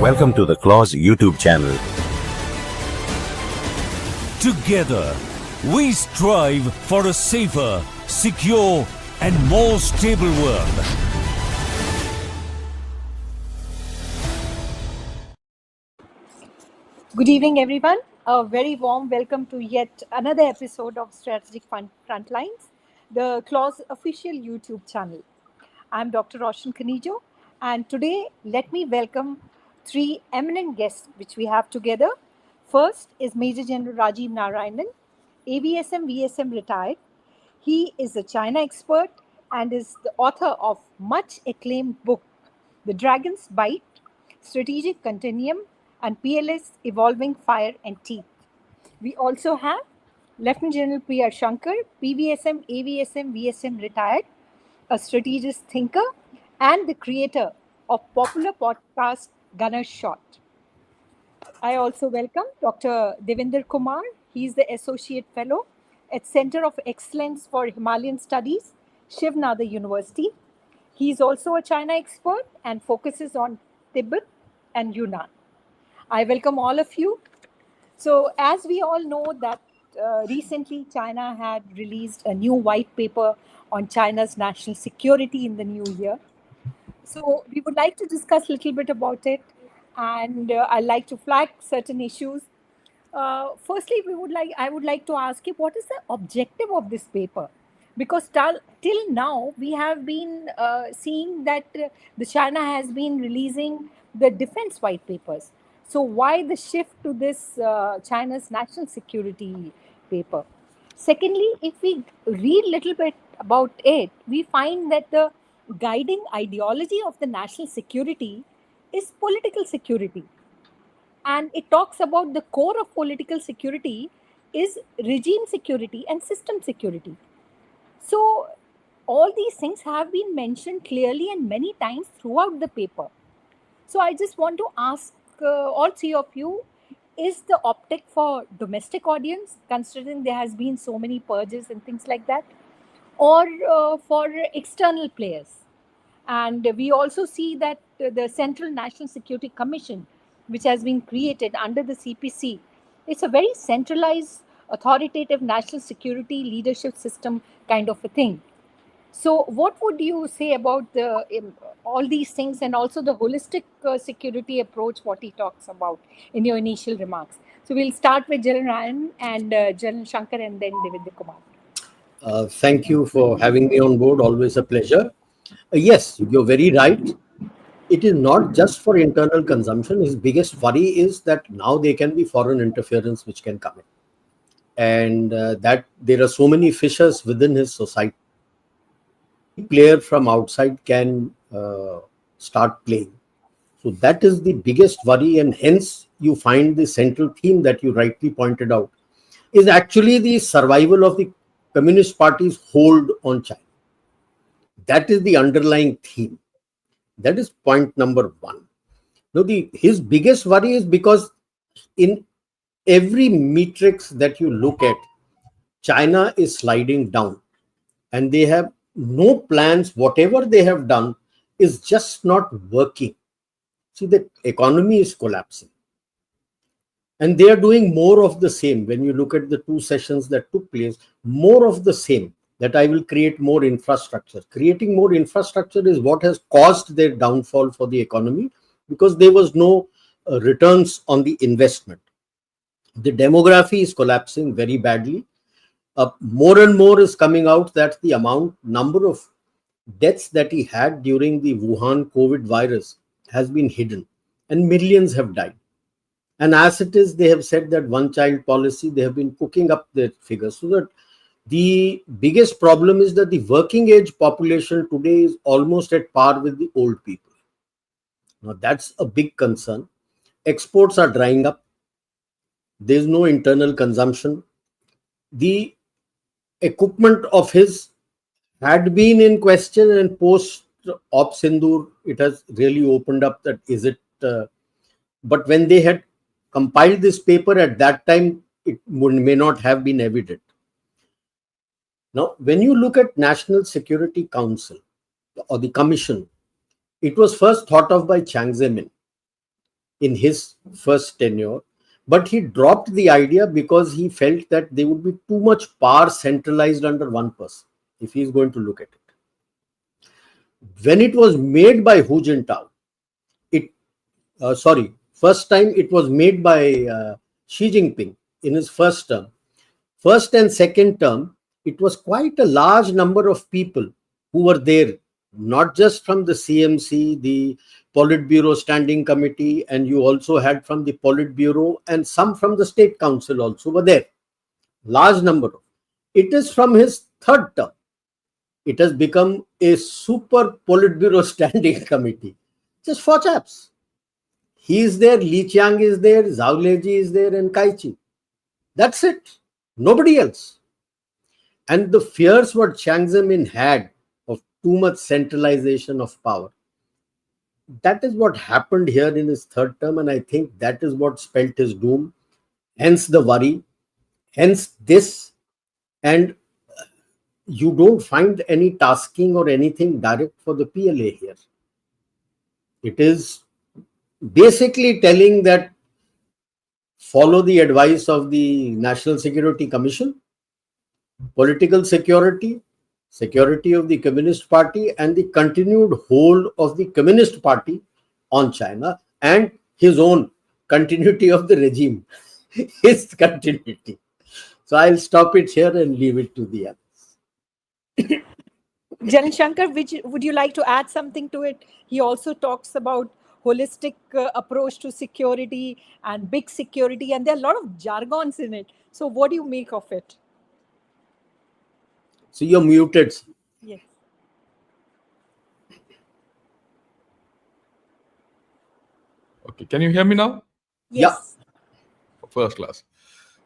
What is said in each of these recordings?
Welcome to the Clause YouTube channel. Together, we strive for a safer, secure, and more stable world. Good evening, everyone. A very warm welcome to yet another episode of Strategic Frontlines, the Clause official YouTube channel. I'm Dr. Roshan Khanijo, and today let me welcome three eminent guests which we have together. First is Major General Rajiv Narayanan, AVSM VSM retired. He is a China expert and is the author of much acclaimed book, The Dragon's Bite, Strategic Continuum, and PLS Evolving Fire and Teeth. We also have Lieutenant General P.R. Shankar, PVSM, AVSM, VSM retired, a strategist thinker, and the creator of popular podcast Gunner's Shot. I also welcome Dr. Devinder Kumar. He is the Associate Fellow at Center of Excellence for Himalayan Studies, Shiv Nada University. He is also a China expert and focuses on Tibet and Yunnan. I welcome all of you. So as we all know that recently China had released a new white paper on China's national security in the new year. So we would like to discuss a little bit about it, and I'd like to flag certain issues. Firstly, I would like to ask you, what is the objective of this paper? Because till now, we have been seeing that the China has been releasing the defense white papers. So why the shift to this China's national security paper? Secondly, if we read a little bit about it, we find that the guiding ideology of the national security is political security. And it talks about the core of political security is regime security and system security. So all these things have been mentioned clearly and many times throughout the paper. So I just want to ask all three of you, is the optic for domestic audience, considering there has been so many purges and things like that, or for external players? And we also see that the Central National Security Commission, which has been created under the CPC, it's a very centralized, authoritative national security leadership system kind of a thing. So what would you say about all these things, and also the holistic security approach, what he talks about in your initial remarks? So we'll start with General Ryan and General Shankar and then Devinder Kumar. Thank you for having me on board. Always a pleasure. Yes, you're very right. It is not just for internal consumption. His biggest worry is that now there can be foreign interference which can come in. And that there are so many fissures within his society. Player from outside can start playing. So that is the biggest worry, and hence you find the central theme that you rightly pointed out is actually the survival of the Communist Party's hold on China. That is the underlying theme. That is point number one. Now, his biggest worry is because in every matrix that you look at, China is sliding down, and they have no plans. Whatever they have done is just not working. See, the economy is collapsing, and they are doing more of the same. When you look at the two sessions that took place, more of the same, that I will create more infrastructure. Creating more infrastructure is what has caused their downfall for the economy, because there was no returns on the investment. The demography is collapsing very badly. More and more is coming out that the number of deaths that he had during the Wuhan COVID virus has been hidden, and millions have died. And as it is, they have said that one child policy, they have been cooking up their figures. So that the biggest problem is that the working age population today is almost at par with the old people. Now that's a big concern. Exports are drying up. There's no internal consumption. The equipment of his had been in question, and post Op Sindoor, it has really opened up that is it. But when they had compiled this paper at that time, it may not have been evident. Now, when you look at National Security Council or the Commission, it was first thought of by Chiang Zemin. in his first tenure, but he dropped the idea because he felt that there would be too much power centralized under one person if he is going to look at it. When it was made by Hu Jintao, first time it was made by Xi Jinping in his first term. First and second term, it was quite a large number of people who were there, not just from the CMC, the Politburo Standing Committee, and you also had from the Politburo and some from the State Council also were there. Large number. It is from his third term. It has become a super Politburo Standing Committee. Just four chaps. He is there, Li Qiang is there, Zhao Leji is there, and Kai Chi. That's it. Nobody else. And the fears what Chiang Zemin had of too much centralization of power, that is what happened here in his third term, and I think that is what spelt his doom. Hence the worry, hence this, and you don't find any tasking or anything direct for the PLA here. It is basically telling that follow the advice of the National Security Commission, political security, security of the Communist Party, and the continued hold of the Communist Party on China, and his own continuity of the regime, his continuity. So I'll stop it here and leave it to the others. General Shankar, would you like to add something to it? He also talks about holistic approach to security and big security, and there are a lot of jargons in it. So what do you make of it? So you're muted. Yes. Okay, can you hear me now? Yes. Yeah. First class.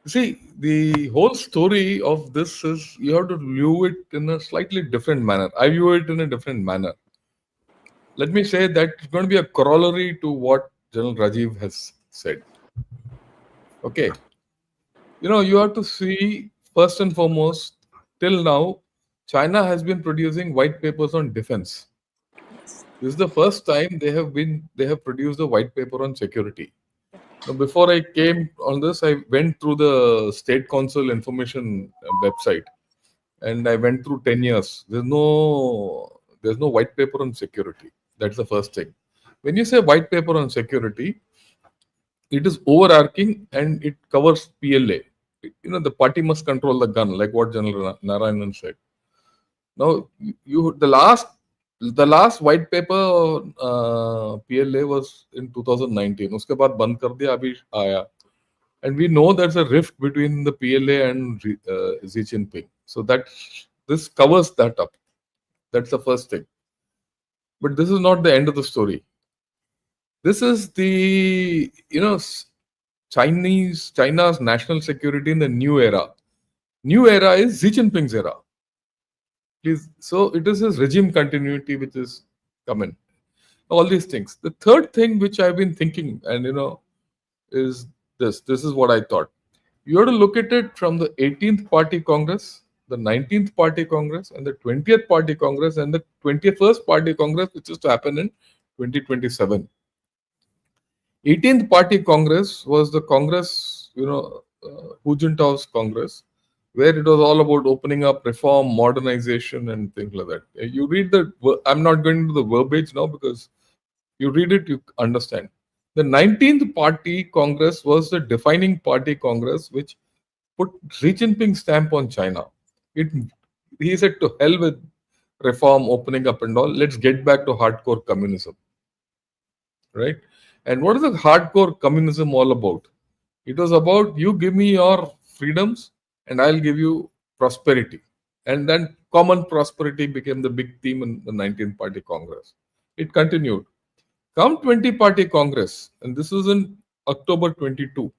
See, the whole story of this is you have to view it in a slightly different manner. I view it in a different manner. Let me say that it's going to be a corollary to what General Rajiv has said. Okay. You have to see, first and foremost, till now, China has been producing white papers on defense. Yes. This is the first time they have produced a white paper on security. Now, before I came on this, I went through the State Council information website, and I went through 10 years. There's no white paper on security. That's the first thing. When you say white paper on security, it is overarching and it covers PLA. The party must control the gun, like what General Narayanan said. Now, the last white paper PLA was in 2019. Uske baad band kar diya, abhi aaya. And we know there's a rift between the PLA and Xi Jinping. So this covers that up. That's the first thing. But this is not the end of the story. This is the, China's national security in the new era. New era is Xi Jinping's era. So it is his regime continuity which is coming. All these things. The third thing which I've been thinking, and is this. This is what I thought. You have to look at it from the 18th Party Congress, the 19th Party Congress, and the 20th Party Congress, and the 21st Party Congress, which is to happen in 2027. 18th Party Congress was the Congress, Hu Jintao's Congress, where it was all about opening up, reform, modernization, and things like that. You read I'm not going into the verbiage now because you read it, you understand. The 19th Party Congress was the defining party Congress which put Xi Jinping's stamp on China. He said, to hell with reform, opening up and all, let's get back to hardcore communism. Right? And what is the hardcore communism all about? It was about, you give me your freedoms and I'll give you prosperity. And then common prosperity became the big theme in the 19th Party Congress. It continued. Come 20 Party Congress, and this was in October 22.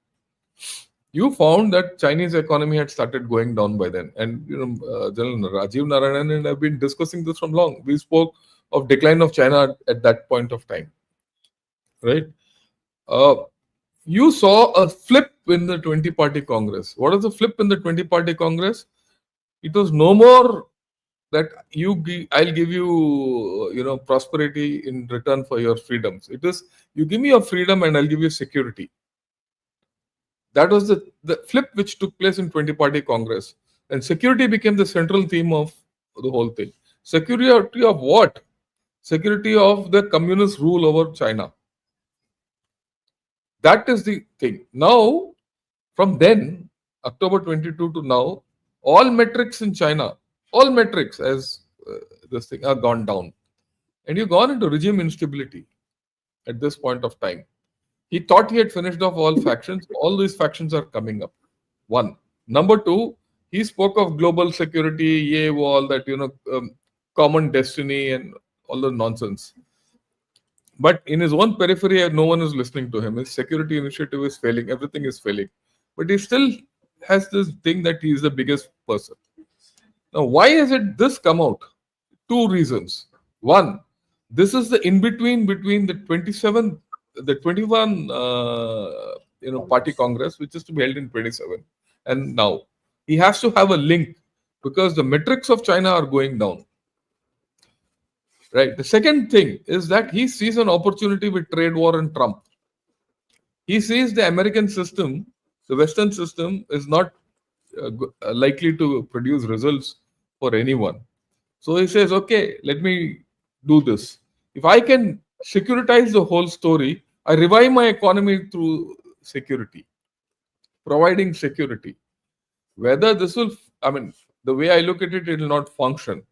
You found that Chinese economy had started going down by then. And General Rajiv Narayanan and I have been discussing this from long. We spoke of decline of China at that point of time. Right? You saw a flip in the 20 Party Congress. What is the flip in the 20 Party Congress? It was no more that I'll give you, prosperity in return for your freedoms. It is, you give me your freedom and I'll give you security. That was the flip which took place in 20-party Congress. And security became the central theme of the whole thing. Security of what? Security of the communist rule over China. That is the thing. Now, from then, October 22 to now, all metrics in China, all metrics as this thing are gone down. And you've gone into regime instability at this point of time. He thought he had finished off all factions. All these factions are coming up. One. Number two, he spoke of global security, all that, common destiny and all the nonsense. But in his own periphery, no one is listening to him. His security initiative is failing. Everything is failing. But he still has this thing that he is the biggest person. Now, why has this come out? Two reasons. One, this is the in-between between the 21 party Congress, which is to be held in 27. And now, he has to have a link because the metrics of China are going down. Right. The second thing is that he sees an opportunity with trade war and Trump. He sees the American system, the Western system, is not likely to produce results for anyone. So he says, okay, let me do this. If I can securitize the whole story, I revive my economy through security, providing security. Whether this will, the way I look at it, it will not function.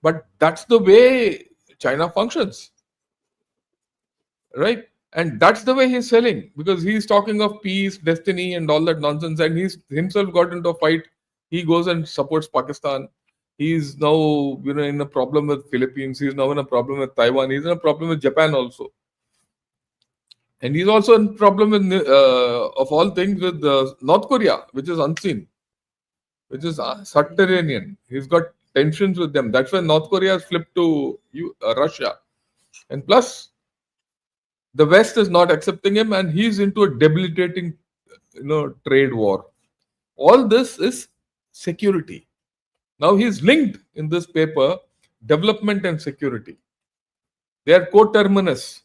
But that's the way China functions, right? And that's the way he's selling, because he's talking of peace, destiny, and all that nonsense. And he's himself got into a fight. He goes and supports Pakistan. He's now, in a problem with Philippines. He's now in a problem with Taiwan. He's in a problem with Japan also. And he's also in problem with, of all things, with North Korea, which is unseen, which is subterranean. He's got tensions with them. That's why North Korea has flipped to Russia. And plus, the West is not accepting him, and he's into a debilitating, trade war. All this is security. Now he's linked in this paper, development and security. They are coterminous.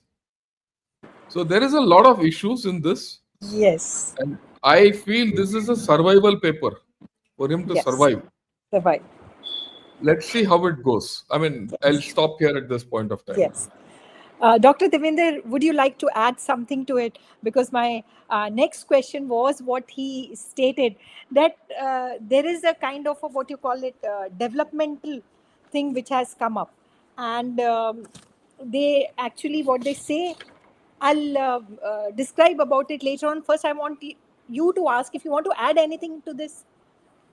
So there is a lot of issues in this. Yes. And I feel this is a survival paper for him to survive. Survive. Let's see how it goes. I'll stop here at this point of time. Yes. Dr. Devinder, would you like to add something to it? Because my next question was what he stated, that there is a kind of what you call it, developmental thing which has come up. And they actually, what they say, I'll describe about it later on. First, I want you to ask if you want to add anything to this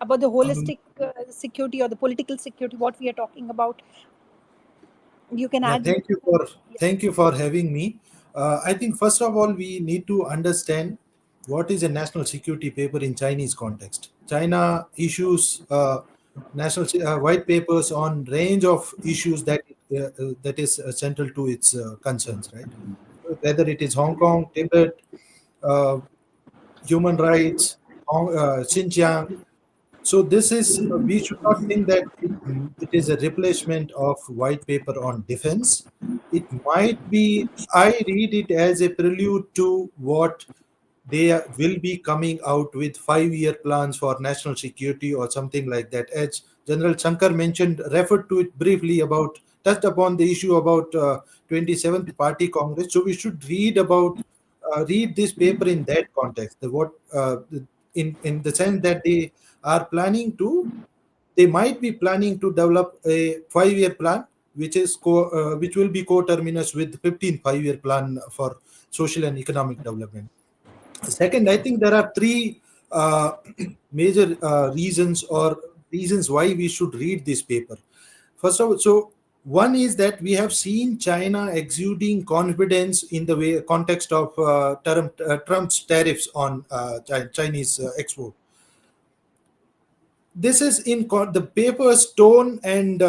about the holistic security or the political security, what we are talking about. You can add. Thank you for having me. I think first of all we need to understand what is a national security paper in Chinese context. China issues national white papers on range of issues that is central to its concerns, right? Whether it is Hong Kong, Tibet, human rights, Xinjiang. So this is, we should not think that it is a replacement of white paper on defense. It might be, I read it as a prelude to what they will be coming out with 5-year plans for national security or something like that. As General Shankar mentioned, referred to it briefly about, touched upon the issue about 27th Party Congress. So we should read this paper in that context. In the sense that they might be planning to develop a 5-year plan, which will be coterminous with 15th 5-year plan for social and economic development. Second, I think there are three major reasons why we should read this paper. First of all, one is that we have seen China exuding confidence in the context of Trump's tariffs on Chinese export. This is the paper's tone and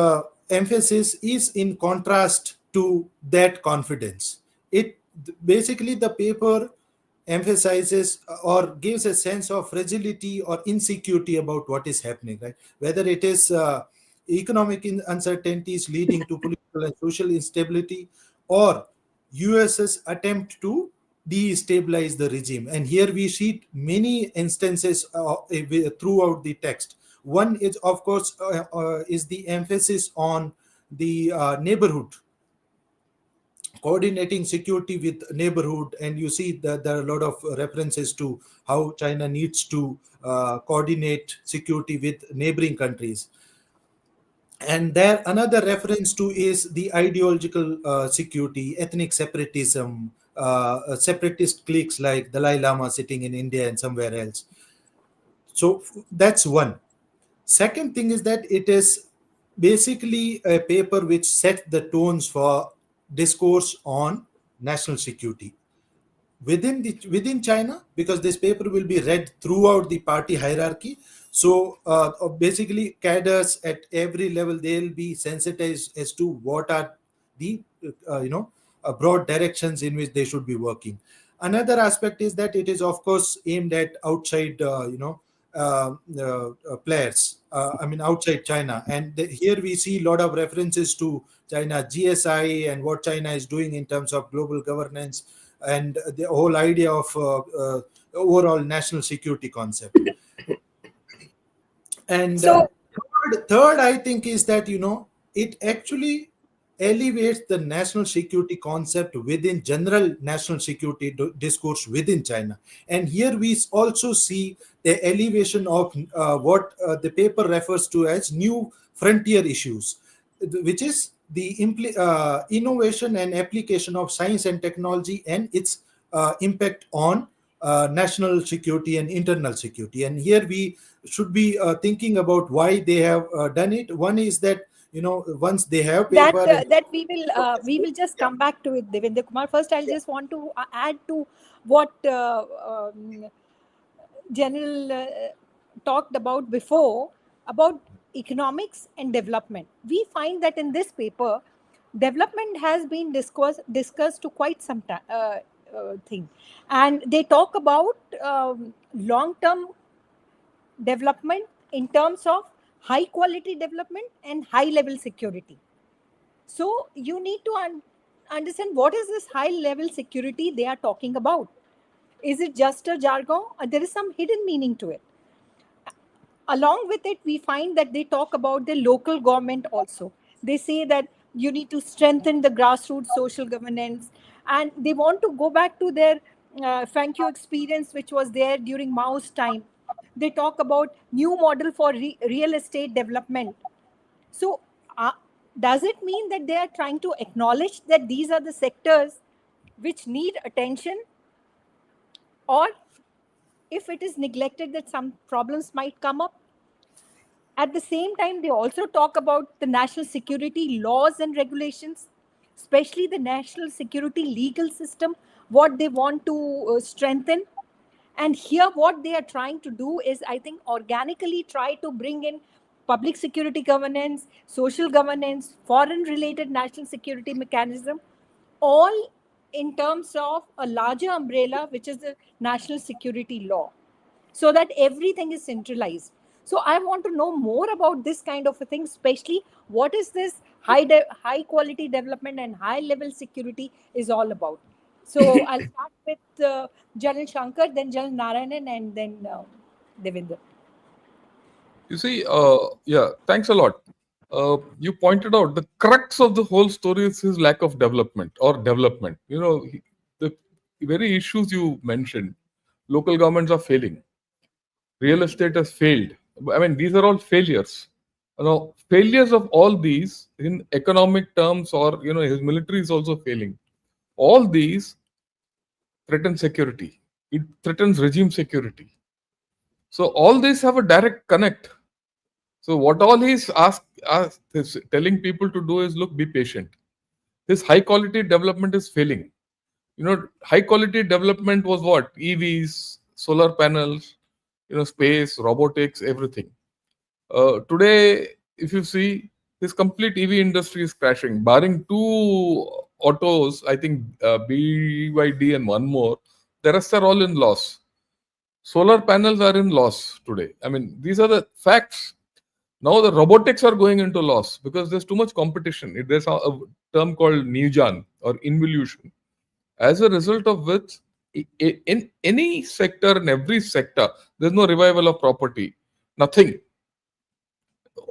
emphasis is in contrast to that confidence. Basically the paper emphasizes or gives a sense of fragility or insecurity about what is happening, right? Whether it is economic uncertainties leading to political and social instability, or US's attempt to destabilize the regime. And here we see many instances throughout the text. One is, of course, is the emphasis on the neighborhood, coordinating security with neighborhood, and you see that there are a lot of references to how China needs to coordinate security with neighboring countries. And there another reference to is the ideological security, ethnic separatism, separatist cliques like Dalai Lama sitting in India and somewhere else. So that's one. Second thing is that it is basically a paper which sets the tones for discourse on national security within China, because this paper will be read throughout the party hierarchy. So basically, cadres at every level, they'll be sensitized as to what are the broad directions in which they should be working. Another aspect is that it is, of course, aimed at outside players. Outside China, and here we see a lot of references to China GSI and what China is doing in terms of global governance and the whole idea of overall national security concept. And So, third, I think, is that it actually elevates the national security concept within general national security discourse within China. And here we also see the elevation of what the paper refers to as new frontier issues, which is the innovation and application of science and technology and its impact on national security and internal security. And here we should be thinking about why they have done it. One is that once they have paper that we will just come back to it, Devendra Kumar. First, I'll just want to add to what General talked about before about economics and development. We find that in this paper, development has been discussed to quite some thing, and they talk about long-term development in terms of high quality development and high level security. So you need to understand what is this high level security they are talking about. Is it just a jargon, or there is some hidden meaning to it? Along with it, we find that they talk about the local government also. They say that you need to strengthen the grassroots social governance, and they want to go back to their Franco experience, which was there during Mao's time. They talk about new model for real estate development. So, does it mean that they are trying to acknowledge that these are the sectors which need attention, or if it is neglected, that some problems might come up? At the same time, they also talk about the national security laws and regulations, especially the national security legal system, what they want to strengthen. And here, what they are trying to do is, I think, organically try to bring in public security governance, social governance, foreign related national security mechanism, all in terms of a larger umbrella, which is the national security law, so that everything is centralized. So I want to know more about this kind of a thing, especially what is this high quality development and high level security is all about. So I'll start with General Shankar, then General Narayanan, and then Devendra. You see, thanks a lot. You pointed out the crux of the whole story is his lack of development or development. The very issues you mentioned, local governments are failing. Real estate has failed. I mean, these are all failures. Failures of all these in economic terms, or his military is also failing. All these threaten security. It threatens regime security. So all these have a direct connect. So what all he's telling people to do is, look, be patient. This high quality development is failing. High quality development was what? EVs, solar panels, space, robotics, everything. Today, if you see, this complete EV industry is crashing. Barring two autos, I think BYD and one more, the rest are all in loss. Solar panels are in loss today. I mean, these are the facts. Now the robotics are going into loss because there's too much competition. There's a term called Nijan or involution. As a result of which, in any sector, in every sector, there's no revival of property. Nothing.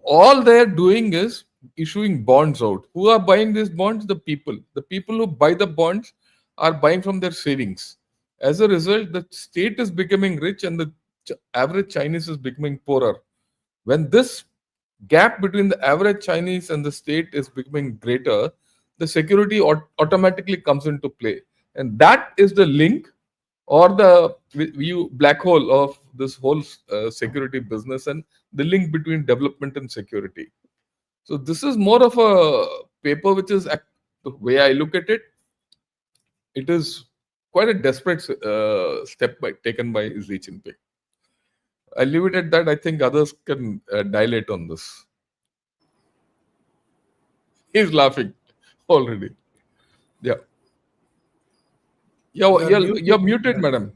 All they're doing is issuing bonds out. Who are buying these bonds? The people. The people who buy the bonds are buying from their savings. As a result, the state is becoming rich and the average Chinese is becoming poorer. When this gap between the average Chinese and the state is becoming greater, the security automatically comes into play. And that is the link or the view black hole of this whole security business and the link between development and security. So this is more of a paper which is, the way I look at it, it is quite a desperate step taken by Xi Jinping. I'll leave it at that. I think others can dilate on this. He's laughing already. Yeah. You're muted, madam.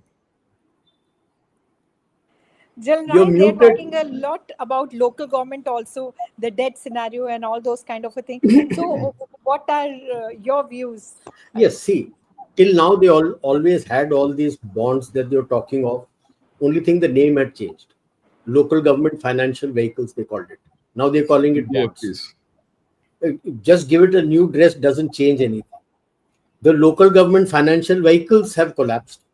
Jill You're Ryan, they're muted. talking a lot about local government also, the debt scenario and all those kind of a thing. So what are your views? Yes, see, till now they always had all these bonds that they were talking of. Only thing, the name had changed. Local government financial vehicles, they called it. Now they're calling it Yeah, bonds. please. Just give it a new dress doesn't change anything. The local government financial vehicles have collapsed.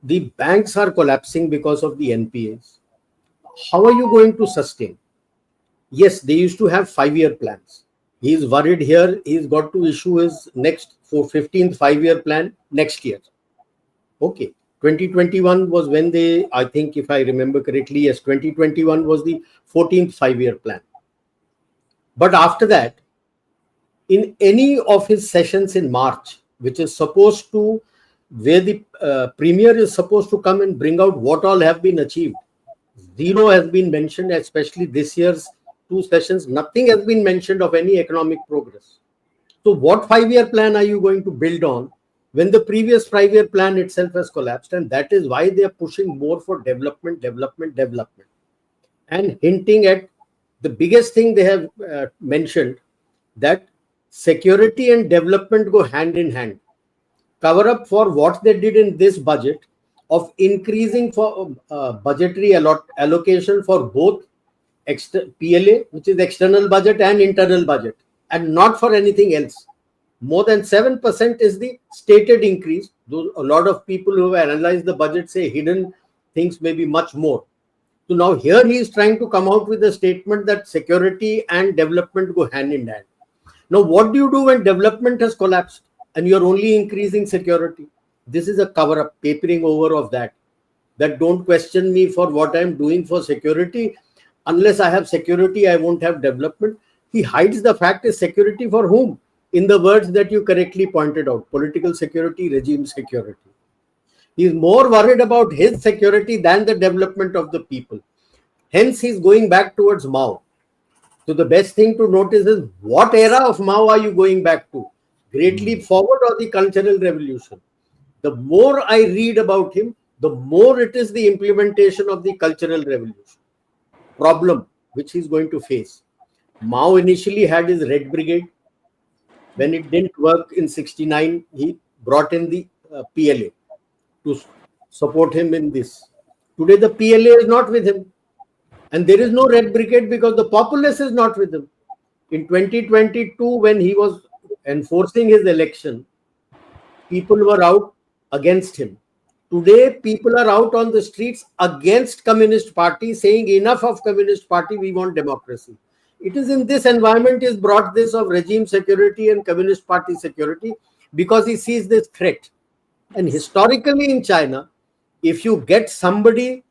The banks are collapsing because of the NPAs. How are you going to sustain? Yes, they used to have 5-year plans. He's worried here. He's got to issue his next 15th 5-year plan next year. Okay. 2021 was when they, I think if I remember correctly, yes, 2021 was the 14th 5-year plan. But after that, in any of his sessions in March, which is supposed to, where the premier is supposed to come and bring out what all have been achieved, zero has been mentioned, especially this year's 2 sessions. Nothing has been mentioned of any economic progress. So what 5-year plan are you going to build on when the previous 5-year plan itself has collapsed? And that is why they are pushing more for development, and hinting at the biggest thing they have mentioned, that security and development go hand in hand. Cover up for what they did in this budget of increasing for budgetary allocation for both PLA, which is external budget, and internal budget, and not for anything else. More than 7% is the stated increase. Though a lot of people who have analyzed the budget say hidden things may be much more. So now here he is trying to come out with a statement that security and development go hand in hand. Now, what do you do when development has collapsed and you're only increasing security? This is a cover-up, papering over of that. That don't question me for what I'm doing for security. Unless I have security, I won't have development. He hides the fact is security for whom? In the words that you correctly pointed out, political security, regime security. He's more worried about his security than the development of the people. Hence, he's going back towards Mao. So the best thing to notice is what era of Mao are you going back to? Great leap forward or the Cultural Revolution? The more I read about him, the more it is the implementation of the Cultural Revolution. Problem which he's going to face. Mao initially had his Red Brigade. When it didn't work in 69, he brought in the PLA to support him in this. Today the PLA is not with him. And there is no Red Brigade because the populace is not with him. In 2022, when he was enforcing his election, people were out against him. Today, people are out on the streets against Communist Party, saying enough of Communist Party, we want democracy. It is in this environment he's brought this of regime security and Communist Party security because he sees this threat. And historically in China, if you get somebody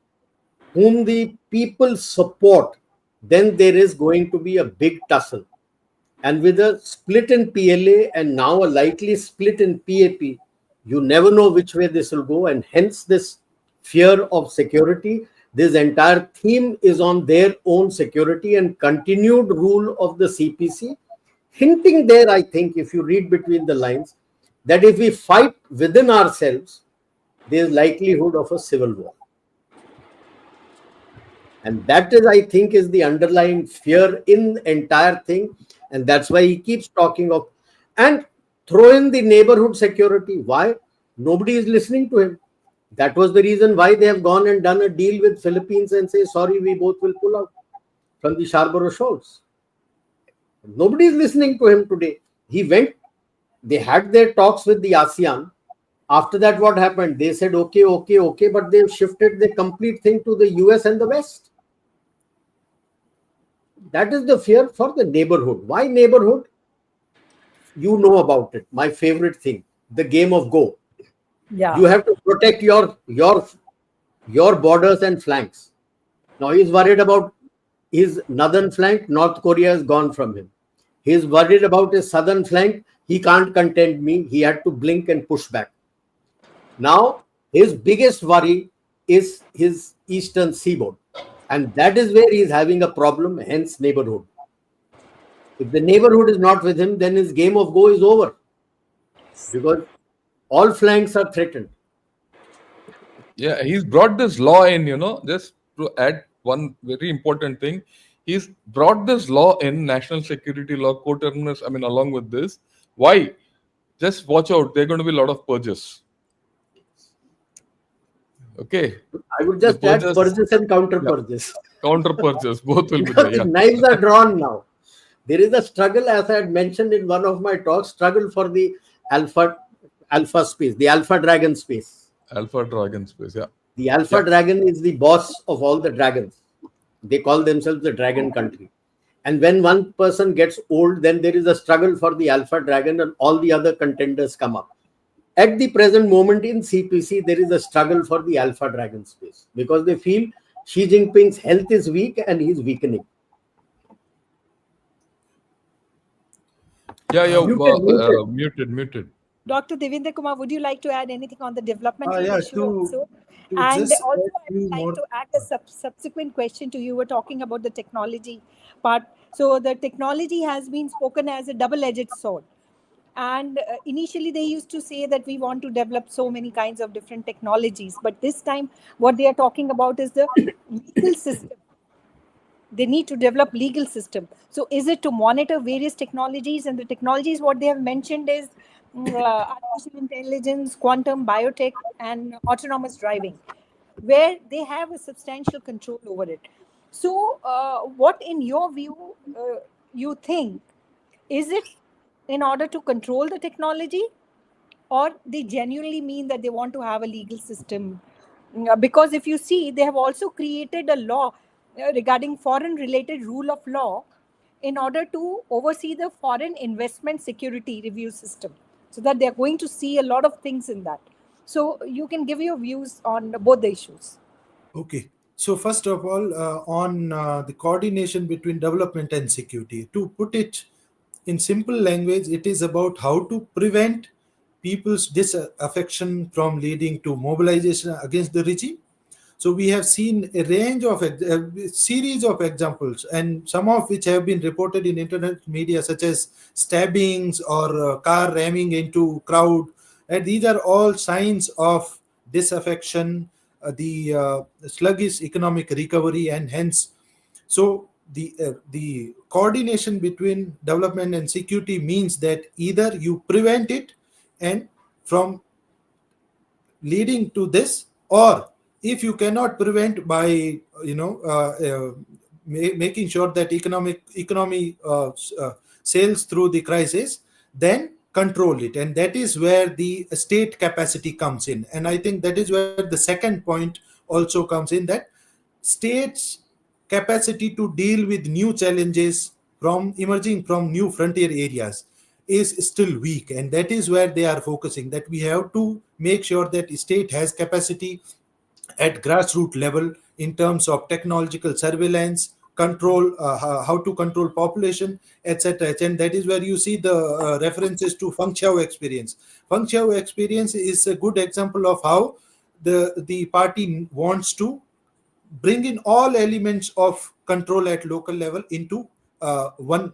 whom the people support, then there is going to be a big tussle. And with a split in PLA and now a likely split in PAP, you never know which way this will go. And hence this fear of security. This entire theme is on their own security and continued rule of the CPC. Hinting there, I think, if you read between the lines, that if we fight within ourselves, there is likelihood of a civil war. And that is, I think, is the underlying fear in the entire thing. And that's why he keeps talking of, and throw in the neighborhood security. Why? Nobody is listening to him. That was the reason why they have gone and done a deal with Philippines and say, sorry, we both will pull out from the Scarborough Shoals. Nobody is listening to him today. He went, they had their talks with the ASEAN. After that, what happened? They said, okay, okay, okay, but they've shifted the complete thing to the US and the West. That is the fear for the neighborhood. Why neighborhood? You know about it. My favorite thing, the game of Go. Yeah. You have to protect your borders and flanks. Now he's worried about his northern flank. North Korea has gone from him. He's worried about his southern flank. He can't contend me. He had to blink and push back. Now his biggest worry is his eastern seaboard. And that is where he is having a problem, hence neighborhood. If the neighborhood is not with him, then his game of Go is over. Because all flanks are threatened. Yeah, he's brought this law in, just to add one very important thing. He's brought this law in, national security law, coterminous, along with this. Why? Just watch out. There are going to be a lot of purges. Okay. I would just add purges and counter purges. Counter purges, both will be Because there. Yeah. the knives are drawn now. There is a struggle, as I had mentioned in one of my talks, struggle for the alpha space, the alpha dragon space. Alpha dragon space, yeah. The alpha dragon is the boss of all the dragons. They call themselves the dragon country. And when one person gets old, then there is a struggle for the alpha dragon and all the other contenders come up. At the present moment in CPC, there is a struggle for the alpha dragon space because they feel Xi Jinping's health is weak and he's weakening. Yeah, muted. Dr. Devendra Kumar, would you like to add anything on the developmental Yeah, issue also? to And just also, add I would like to add a subsequent question to you. We're talking about the technology part. So the technology has been spoken as a double-edged sword. And initially, they used to say that we want to develop so many kinds of different technologies. But this time, what they are talking about is the legal system. They need to develop legal system. So is it to monitor various technologies? And the technologies, what they have mentioned is artificial intelligence, quantum, biotech, and autonomous driving, where they have a substantial control over it. So what, in your view, you think, is it in order to control the technology, or they genuinely mean that they want to have a legal system? Because if you see, they have also created a law regarding foreign related rule of law in order to oversee the foreign investment security review system, so that they're going to see a lot of things in that. So you can give your views on both the issues. Okay. So first of all, on the coordination between development and security, to put it in simple language, it is about how to prevent people's disaffection from leading to mobilization against the regime. So we have seen a range of a series of examples, and some of which have been reported in internet media, such as stabbings or car ramming into crowd. And these are all signs of disaffection, the sluggish economic recovery, and hence, so the coordination between development and security means that either you prevent it and from leading to this, or if you cannot prevent by making sure that economy sails through the crisis, then control it. And that is where the state capacity comes in. And I think that is where the second point also comes in, that states capacity to deal with new challenges from emerging from new frontier areas is still weak. And that is where they are focusing, that we have to make sure that state has capacity at grassroots level in terms of technological surveillance, control, how to control population, etc. And that is where you see the references to Feng Xiao experience. Feng Xiao experience is a good example of how the party wants to bring in all elements of control at local level into one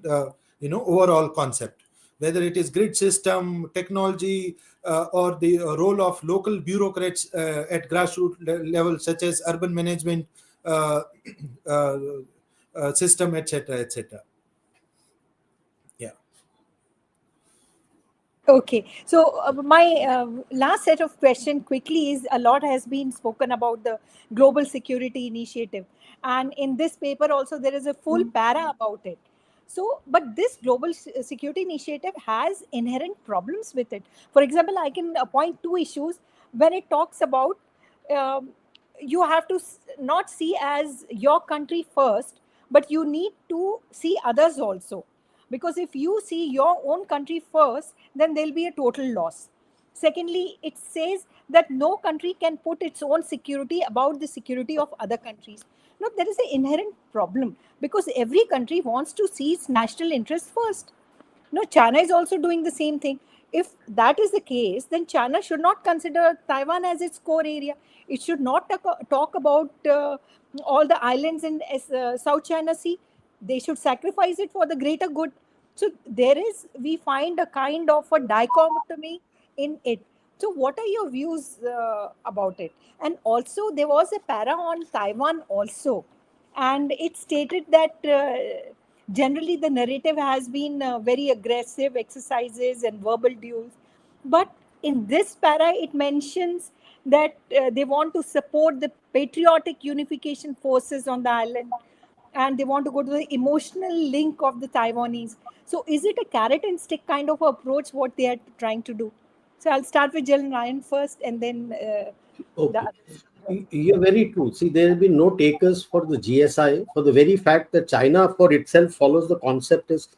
overall concept, whether it is grid system technology, or the role of local bureaucrats at grassroots level, such as urban management, uh, uh, system, etc., etc. Yeah. Okay, so my last set of question quickly is, a lot has been spoken about the global security initiative, and in this paper also there is a full para about it. So, but this global security initiative has inherent problems with it. For example, I can point two issues when it talks about, um, you have to not see as your country first, but you need to see others also, because if you see your own country first, then there'll be a total loss. Secondly, it says that no country can put its own security above the security of other countries. Now, there is an inherent problem, because every country wants to see its national interest first. No, China is also doing the same thing. If that is the case, then China should not consider Taiwan as its core area. It should not talk about all the islands in South China Sea. They should sacrifice it for the greater good. So we find a kind of a dichotomy in it. So, what are your views about it? And also, there was a para on Taiwan also, and it stated that generally the narrative has been very aggressive exercises and verbal duels, but in this para it mentions that they want to support the patriotic unification forces on the island, and they want to go to the emotional link of the Taiwanese. So is it a carrot and stick kind of approach what they are trying to do? So I'll start with Jill Ryan first, and then the Okay. others. You're very true. See, there have been no takers for the GSI for the very fact that China for itself follows the concept is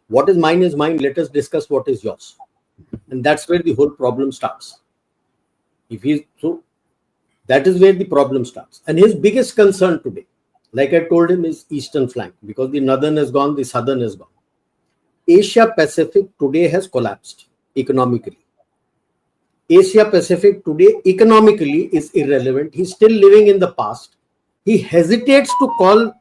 what is mine, let us discuss what is yours. And that's where the whole problem starts. If he's so that is where the problem starts. And his biggest concern today, like I told him, is eastern flank, because the northern is gone, the southern is gone. Asia Pacific today has collapsed economically. Asia Pacific today economically is irrelevant. He's still living in the past. He hesitates to call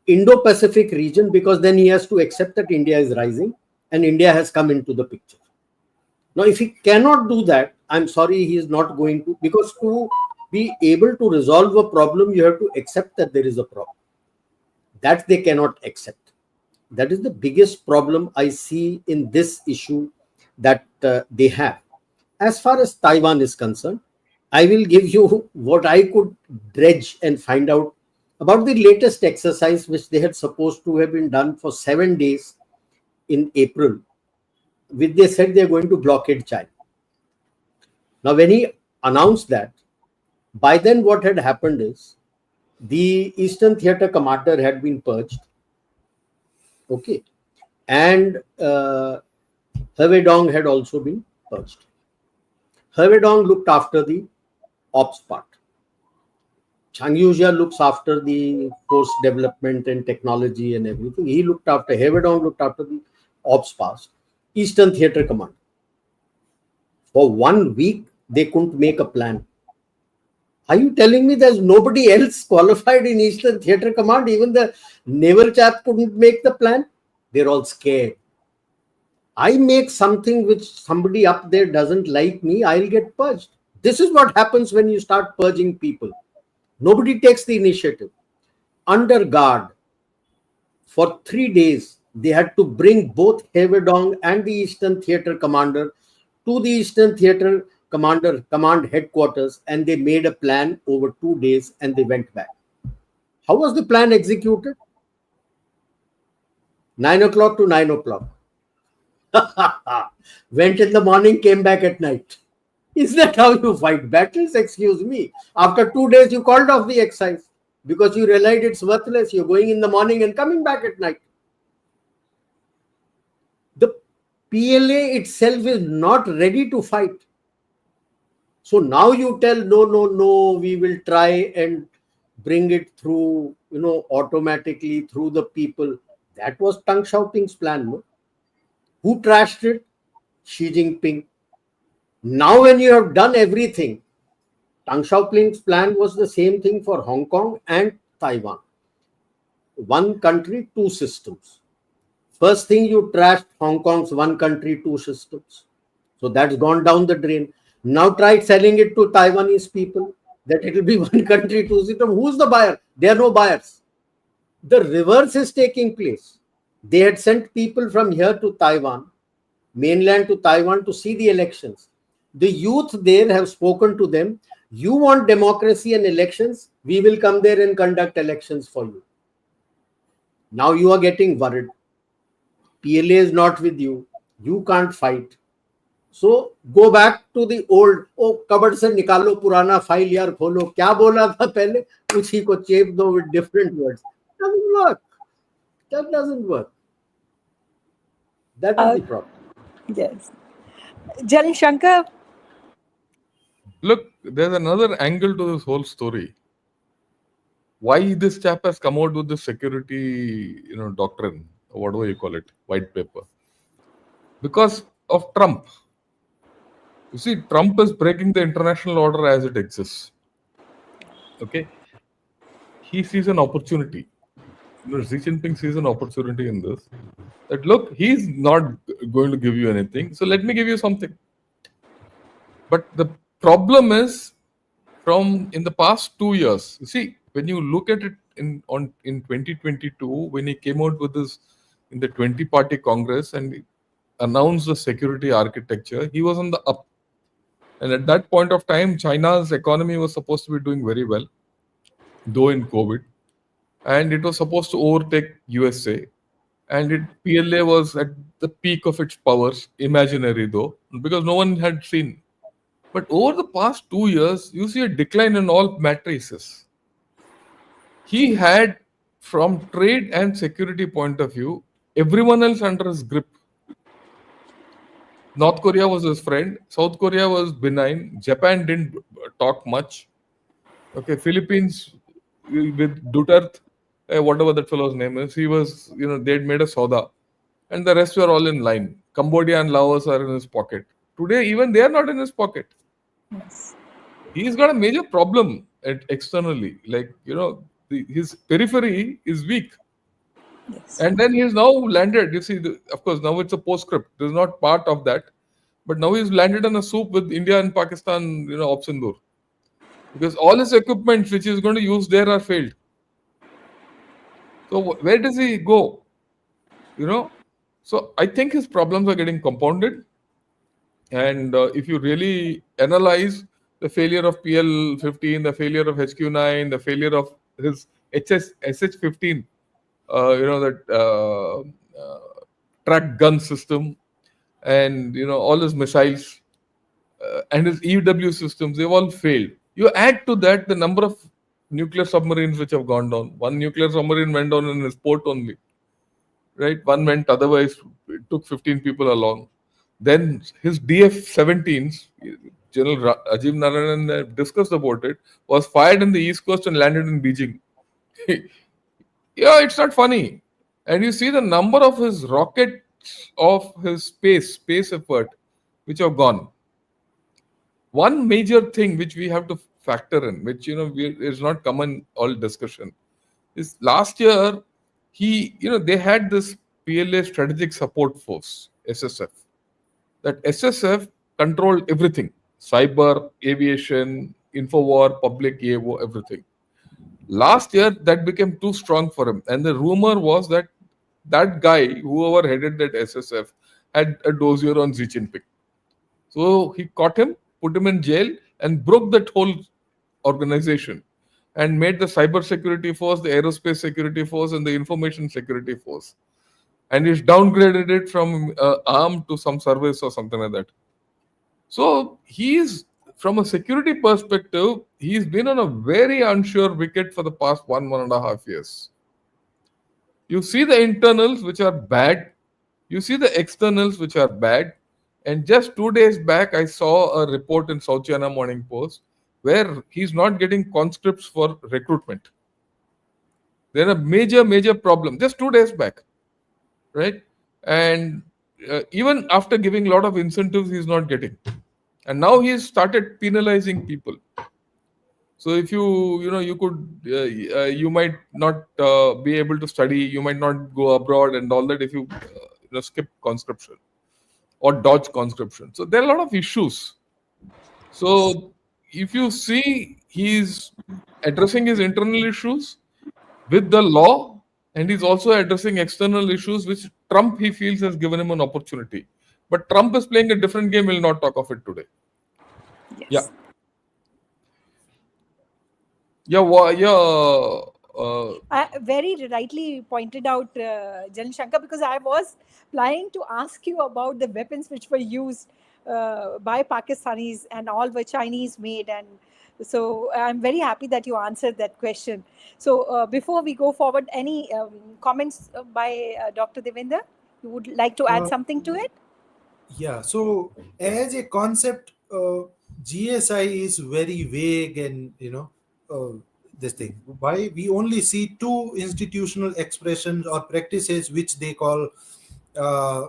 Indo-Pacific region because then he has to accept that India is rising and India has come into the picture. Now, if he cannot do that, I'm sorry, he is not going to, because to be able to resolve a problem, you have to accept that there is a problem. That they cannot accept. That is the biggest problem I see in this issue that they have. As far as Taiwan is concerned, I will give you what I could dredge and find out about the latest exercise, which they had supposed to have been done for 7 days in April, which they said they're going to blockade China. Now, when he announced that, by then what had happened is the Eastern Theater commander had been purged. Okay. And Hervé Dong had also been purged. Hervé Dong looked after the ops part. Chang Yuzhia looks after the force development and technology and everything. Hervé Dong looked after the ops part. Eastern Theater Command. For 1 week, they couldn't make a plan. Are you telling me there's nobody else qualified in Eastern Theater Command? Even the naval chap couldn't make the plan? They're all scared. I make something which somebody up there doesn't like me, I'll get purged. This is what happens when you start purging people. Nobody takes the initiative. Under guard, for 3 days, they had to bring both Hervé Dong and the Eastern Theater commander to the Eastern Theater command headquarters, and they made a plan over 2 days and they went back. How was the plan executed? 9 o'clock to 9 o'clock. Went in the morning, came back at night. Is that how you fight battles? Excuse me. After 2 days, you called off the exercise because you realized it's worthless. You're going in the morning and coming back at night. The PLA itself is not ready to fight. So now you tell, no, we will try and bring it through, automatically through the people. That was Deng Xiaoping's plan, no? Who trashed it? Xi Jinping. Now when you have done everything, Deng Xiaoping's plan was the same thing for Hong Kong and Taiwan. 1 country, 2 systems. First thing, you trashed Hong Kong's 1 country, 2 systems. So that's gone down the drain. Now try selling it to Taiwanese people. that it will be one country, two system. Who's the buyer? There are no buyers. The reverse is taking place. They had sent people from here to Taiwan, mainland to Taiwan, to see the elections. The youth there have spoken to them. You want democracy and elections? We will come there and conduct elections for you. Now you are getting worried. PLA is not with you. You can't fight. So go back to the old. Oh, कबड़ से निकालो पुराना file यार खोलो. क्या बोला था पहले? उसी को चेप दो with different words. Doesn't work. That doesn't work. That is the problem. Yes. Jalin Shankar. Look, there's another angle to this whole story. Why this chap has come out with the security, doctrine, or whatever you call it, white paper? Because of Trump. You see, Trump is breaking the international order as it exists. Okay, he sees an opportunity. Xi Jinping sees an opportunity in this. That look, he's not going to give you anything, so let me give you something. But the problem is, from in the past 2 years, you see, when you look at it in 2022, when he came out with this in the 20-party Congress and announced the security architecture, he was on the up. And at that point of time, China's economy was supposed to be doing very well, though in COVID. And it was supposed to overtake USA. And PLA was at the peak of its powers, imaginary though, because no one had seen. But over the past 2 years, you see a decline in all matrices. He had, from trade and security point of view, everyone else under his grip. North Korea was his friend. South Korea was benign. Japan didn't talk much. Okay, Philippines with Duterte, whatever that fellow's name is, he was, they'd made a soda. And the rest were all in line. Cambodia and Laos are in his pocket. Today, even they are not in his pocket. Yes. He's got a major problem externally. Like, his periphery is weak. Yes. And then he's now landed. You see, of course, now it's a postscript. This is not part of that. But now he's landed in a soup with India and Pakistan, off Sindoor. Because all his equipment which he's going to use there are failed. So where does he go? So I think his problems are getting compounded. And if you really analyze the failure of PL-15, the failure of HQ-9, the failure of his SH-15, that track gun system, and all his missiles and his EW systems, they've all failed. You add to that the number of nuclear submarines which have gone down. One nuclear submarine went down in his port only, right? One went, otherwise it took 15 people along. Then his DF-17s, General Rajiv Narayanan discussed about it, was fired in the East Coast and landed in Beijing. Yeah, it's not funny. And you see the number of his rockets of his space effort which have gone. One major thing which we have to factor in, which is not common all discussion, is last year they had this PLA Strategic Support Force, SSF. That SSF controlled everything: cyber, aviation, infowar, public AO, everything. Last year, that became too strong for him. And the rumor was that that guy, whoever headed that SSF, had a dossier on Xi Jinping. So he caught him, put him in jail, and broke that whole organization and made the cyber security force, the aerospace security force, and the information security force. And he's downgraded it from arm to some service or something like that. So he's, from a security perspective, he's been on a very unsure wicket for the past 1.5 years. You see the internals which are bad. You see the externals which are bad. And just 2 days back, I saw a report in South China Morning Post where he's not getting conscripts for recruitment. They're a major problem. Just 2 days back, right? And even after giving a lot of incentives, he's not getting. And now he's started penalizing people. So if you might not be able to study, you might not go abroad and all that if you skip conscription or dodge conscription. So there are a lot of issues. So if you see, he's addressing his internal issues with the law, and he's also addressing external issues which Trump he feels has given him an opportunity. But Trump is playing a different game. We'll not talk of it today. Yes. Yeah. Yeah. Very rightly pointed out, Jan Shankar, because I was planning to ask you about the weapons which were used by Pakistanis and all were Chinese made. And so I'm very happy that you answered that question. So before we go forward, any comments by Dr. Devendra? You would like to add Uh, something to it? Yeah, so as a concept, GSI is very vague, and this thing. Why we only see two institutional expressions or practices which they call uh,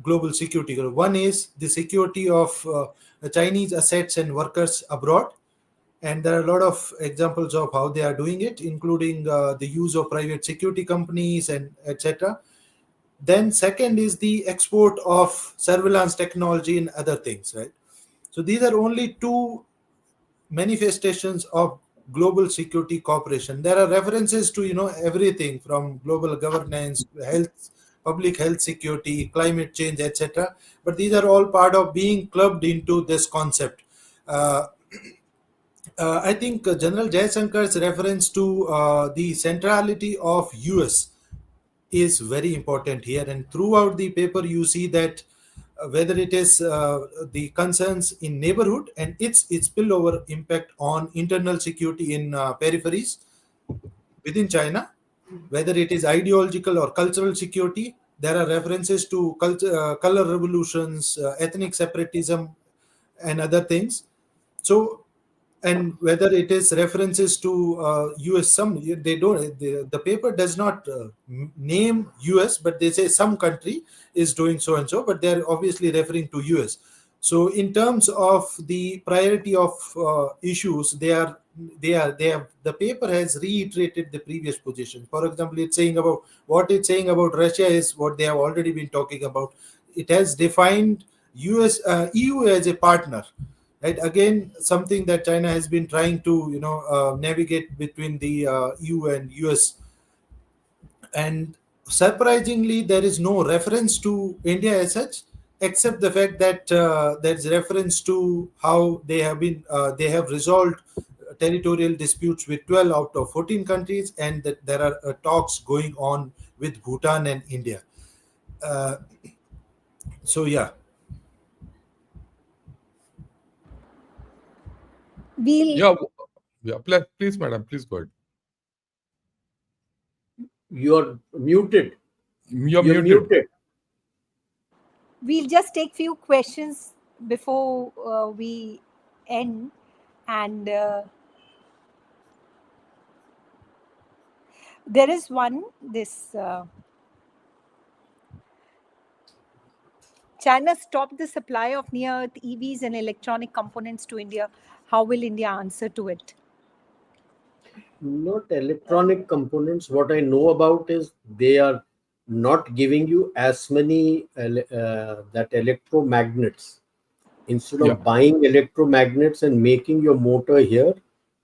global security. One is the security of Chinese assets and workers abroad, and there are a lot of examples of how they are doing it, including the use of private security companies and etc. Then second is the export of surveillance technology and other things, right? So these are only two manifestations of global security cooperation. There are references to everything from global governance, health, public health security, climate change, etc. But these are all part of being clubbed into this concept. uh, I think General Jaishankar's reference to the centrality of US is very important here, and throughout the paper you see that whether it is the concerns in neighborhood and its spillover impact on internal security in peripheries within China, whether it is ideological or cultural security, there are references to color revolutions, ethnic separatism, and other things. So, and whether it is references to US, some they don't. The paper does not name US, but they say some country is doing so and so, but they're obviously referring to US. So, in terms of the priority of issues, they have the paper has reiterated the previous position. For example, it's saying about what it's saying about Russia is what they have already been talking about. It has defined EU as a partner, right? Again, something that China has been trying to navigate between the EU and US. And surprisingly, there is no reference to India as such, except the fact that there's reference to how they have resolved territorial disputes with 12 out of 14 countries, and that there are talks going on with Bhutan and India. uh, so yeah. We'll Yeah. Please, madam, please go ahead. You're muted. You're You're muted. muted. we'll just take few questions before we end. And there is one, this China stopped the supply of near-earth EVs and electronic components to India. How will India answer to it? Not electronic components. What I know about is they are not giving you as many that electromagnets. Instead Yeah. of buying electromagnets and making your motor here,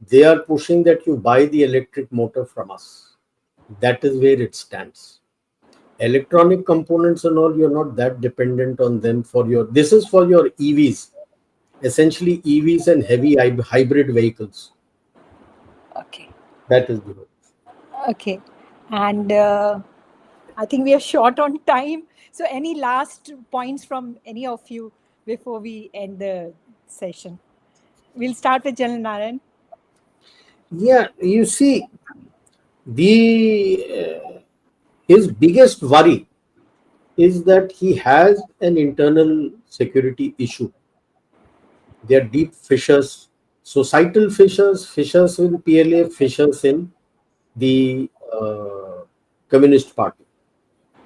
they are pushing that you buy the electric motor from us. That is where it stands. Electronic components and all, you're not that dependent on them for your. This is for your EVs, essentially EVs and heavy hybrid vehicles. Okay. That is the. Okay. And I think we are short on time. So any last points from any of you before we end the session? We'll start with General Narayan. Yeah, you see, his biggest worry is that he has an internal security issue. There are deep fissures, societal fissures, fissures in PLA, fissures in the Communist Party.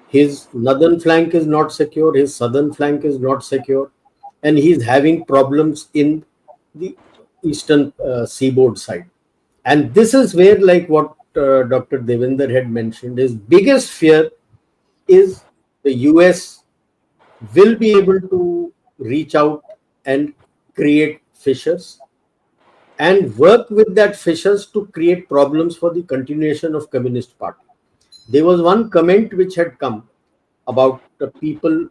His northern flank is not secure, his southern flank is not secure, and he's having problems in the eastern seaboard side. And this is where, like what Dr. Devender had mentioned, his biggest fear is the US will be able to reach out and create fissures and work with that fissures to create problems for the continuation of Communist Party. There was one comment which had come about the people,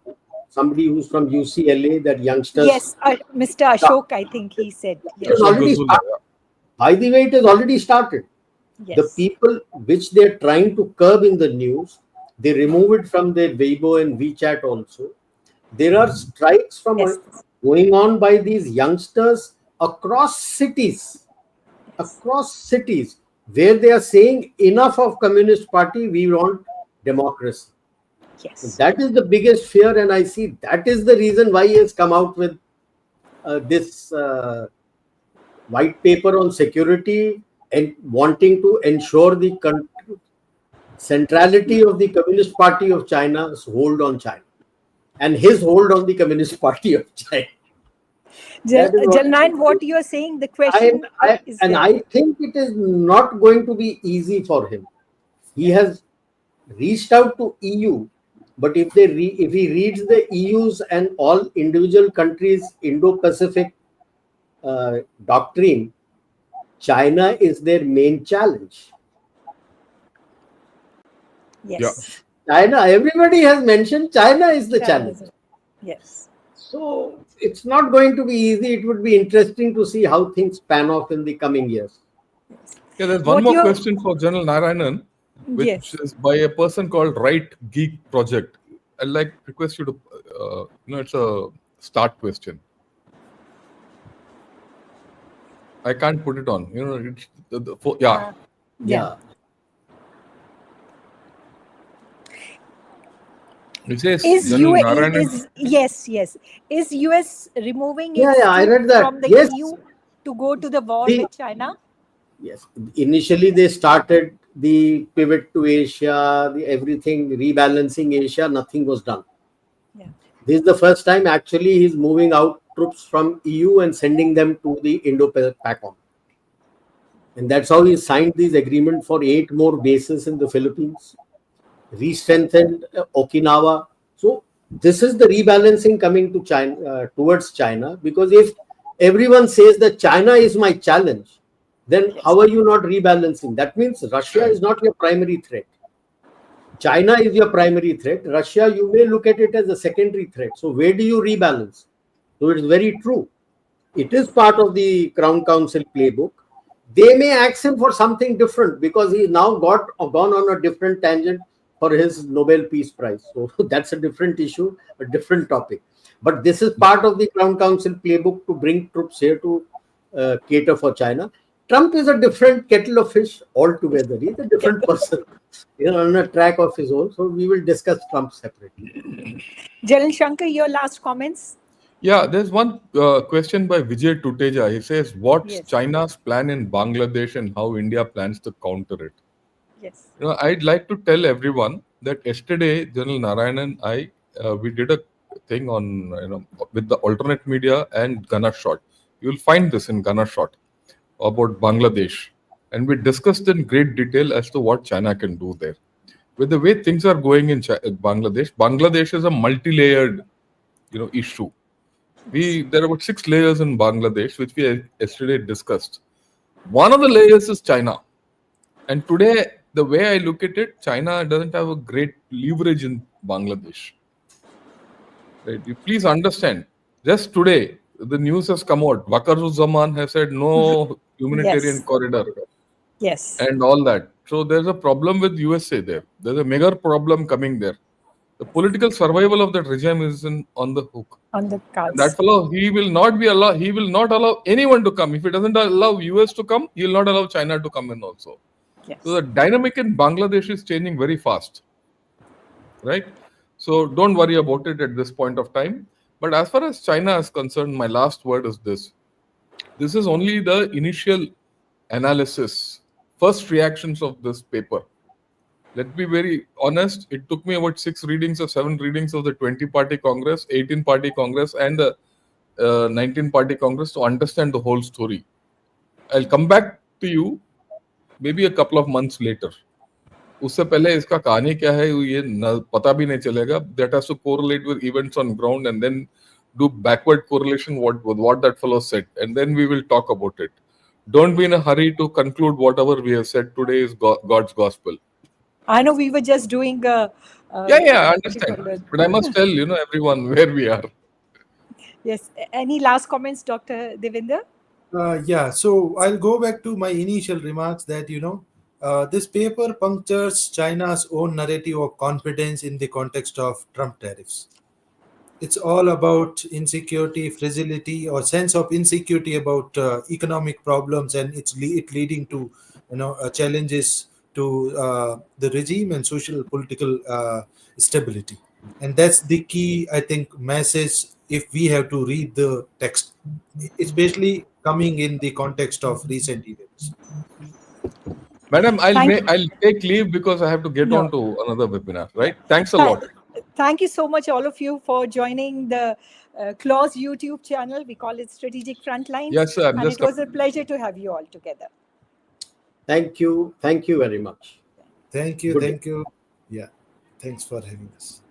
somebody who's from UCLA, that youngsters. Yes, Mr. Ashok, I think he said. It has Yes. Ashok already Gazula, started. By the way, it has already started. The Yes. people which they're trying to curb in the news, they remove it from their Weibo and WeChat also. There are strikes from Yes. going on by these youngsters across cities, where they are saying enough of Communist Party, we want democracy. Yes. That is the biggest fear, and I see that is the reason why he has come out with this white paper on security and wanting to ensure the centrality of the Communist Party of China's hold on China and his hold on the Communist Party of China. That is what- Jalnayan, what you are saying, the question is there. I think it is not going to be easy for him. He has reached out to EU, but if he reads the EU's and all individual countries' Indo-Pacific doctrine, China is their main challenge. Yes. China, everybody has mentioned China is the challenge. Yes. So it's not going to be easy. It would be interesting to see how things pan off in the coming years. Yeah, there's What one more you- question for General Narayanan, which Yes. is by a person called Right Geek Project. I'd like request you to, it's a start question. I can't put it on. It's yeah. Yeah. It says Is General US Narayanan. yes. Is US removing Yeah, its I read troops that. from the Yes. EU to go to the war The- with China? Yes, initially they started the pivot to Asia, everything rebalancing Asia. Nothing was done. Yeah. This is the first time actually he's moving out troops from EU and sending them to the Indo-Pacific. And that's how he signed this agreement for 8 more bases in the Philippines, re-strengthened Okinawa. So this is the rebalancing coming to China, towards China, because if everyone says that China is my challenge, then how are you not rebalancing? That means Russia is not your primary threat. China is your primary threat. Russia, you may look at it as a secondary threat. So where do you rebalance? So it's very true. It is part of the Crown Council playbook. They may ask him for something different because he now gone on a different tangent for his Nobel Peace Prize. So that's a different issue, a different topic. But this is part of the Crown Council playbook to bring troops here to cater for China. Trump is a different kettle of fish altogether. He's a different person. On a track of his own. So we will discuss Trump separately. General Shankar, your last comments? Yeah, there's one question by Vijay Tuteja. He says, what's Yes. China's plan in Bangladesh and how India plans to counter it? Yes. I'd like to tell everyone that yesterday, General Narayanan and I, we did a thing on, with the alternate media and Gunner Shot. You'll find this in Gunner Shot about Bangladesh. And we discussed in great detail as to what China can do there. With the way things are going in Bangladesh is a multi-layered, issue. There are about 6 layers in Bangladesh, which we yesterday discussed. One of the layers is China. And today, the way I look at it, China doesn't have a great leverage in Bangladesh. Right? You please understand, just today, the news has come out. Waqaruzzaman has said no humanitarian Yes. corridor Yes. and all that. So there's a problem with USA there. There's a mega problem coming there. The political survival of that regime is on the hook. On the cards. And that fellow, he will not allow anyone to come. If he doesn't allow US to come, he will not allow China to come in also. Yes. So the dynamic in Bangladesh is changing very fast. Right? So don't worry about it at this point of time. But as far as China is concerned, my last word is this. This is only the initial analysis, first reactions of this paper. Let's be very honest. It took me about 6 readings or 7 readings of the 20-party Congress, 18-party Congress, and the 19-party Congress to understand the whole story. I'll come back to you maybe a couple of months later. उससे पहले इसका कहानी क्या है ये पता भी नहीं चलेगा. That has to correlate with events on ground and then do backward correlation with what that fellow said, and then we will talk about it. don't be in a hurry to conclude whatever we have said today is God's gospel. I know we were just doing Yeah, I what do you understand. call it? But I must tell everyone where we are. Yes. Any last comments, Dr. Devinder? Yeah, so I'll go back to my initial remarks that, this paper punctures China's own narrative of confidence in the context of Trump tariffs. It's all about insecurity, fragility, or sense of insecurity about economic problems, and it leading to challenges to the regime and social political stability. And that's the key, I think, message if we have to read the text, especially coming in the context of recent events. Madam, Thank you. I'll take leave because I have to get on No. to another webinar, right? Thanks a Thank, lot. thank you so much, all of you, for joining the Clause YouTube channel. We call it Strategic Frontlines. Yes, sir. And it was a pleasure to have you all together. Thank you. Thank you very much. Thank you. Good day. Thank you. Yeah. Thanks for having us.